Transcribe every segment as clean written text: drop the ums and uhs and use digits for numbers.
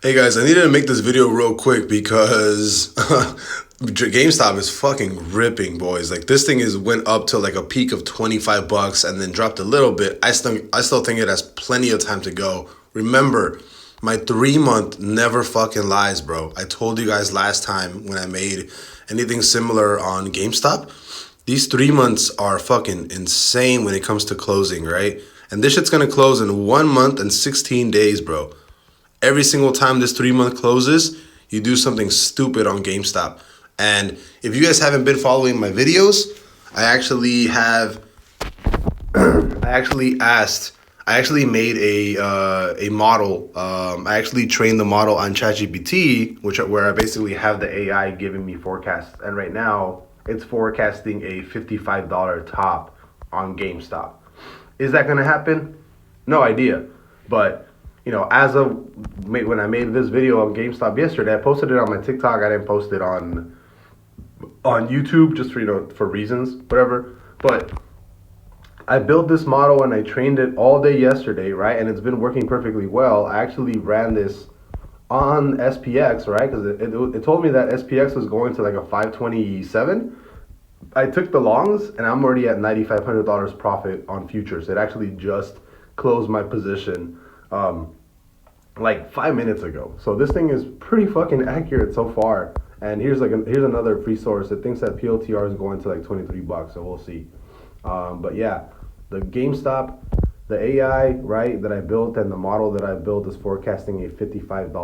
Hey guys, I needed to make this video real quick because GameStop is fucking ripping, boys. Like this thing is went up to like a peak of $25 and then dropped a little bit. I still think it has plenty of time to go. Remember, my 3-month never fucking lies, bro. I told you guys last time when I made anything similar on GameStop. These 3 months are fucking insane when it comes to closing, right? And this shit's gonna close in 1 month and 16 days, bro. Every single time this 3-month closes, you do something stupid on GameStop. And if you guys haven't been following my videos, I actually made a model. I actually trained the model on ChatGPT, where I basically have the AI giving me forecasts. And right now, it's forecasting a $55 top on GameStop. Is that going to happen? No idea. But you know, when I made this video on GameStop yesterday, I posted it on my TikTok. I didn't post it on YouTube just for reasons, whatever. But I built this model and I trained it all day yesterday, right? And it's been working perfectly well. I actually ran this on SPX, right? Because it told me that SPX was going to like a 527. I took the longs and I'm already at $9,500 profit on futures. It actually just closed my position like 5 minutes ago. So this thing is pretty fucking accurate so far. And here's another free source that thinks that PLTR is going to like $23, so we'll see. But yeah, the GameStop, the AI, right, that I built and the model that I built is forecasting a $55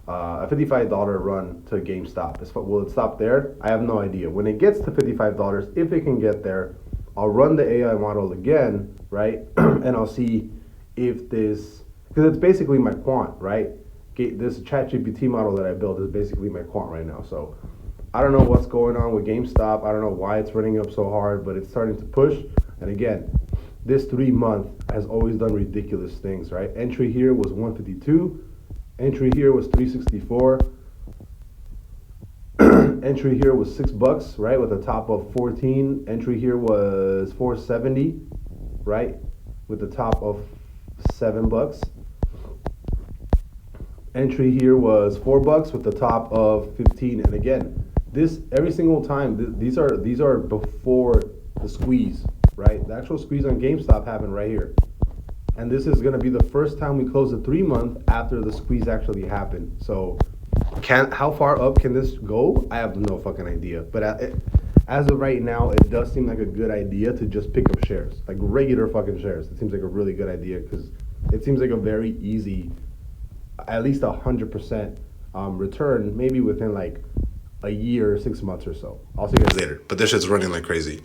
run to GameStop. Will it stop there? I have no idea. When it gets to $55, if it can get there, I'll run the AI model again, right? And I'll see if this, because it's basically my quant, right? This ChatGPT model that I built is basically my quant right now. So I don't know what's going on with GameStop. I don't know why it's running up so hard, but it's starting to push. And again, this 3-month has always done ridiculous things, right? Entry here was 152. Entry here was 364. Entry here was $6, right? With a top of 14. Entry here was 470, right? With the top of $7. Entry here was $4 with the top of 15. And again, this every single time, these are before the squeeze, right? The actual squeeze on GameStop happened right here. And this is gonna be the first time we close the 3-month after the squeeze actually happened. So how far up can this go? I have no fucking idea. But as of right now, it does seem like a good idea to just pick up shares, like regular fucking shares. It seems like a really good idea because it seems like a very easy, at least 100% return, maybe within like a year, 6 months or so. I'll see you guys later. But this shit's running like crazy.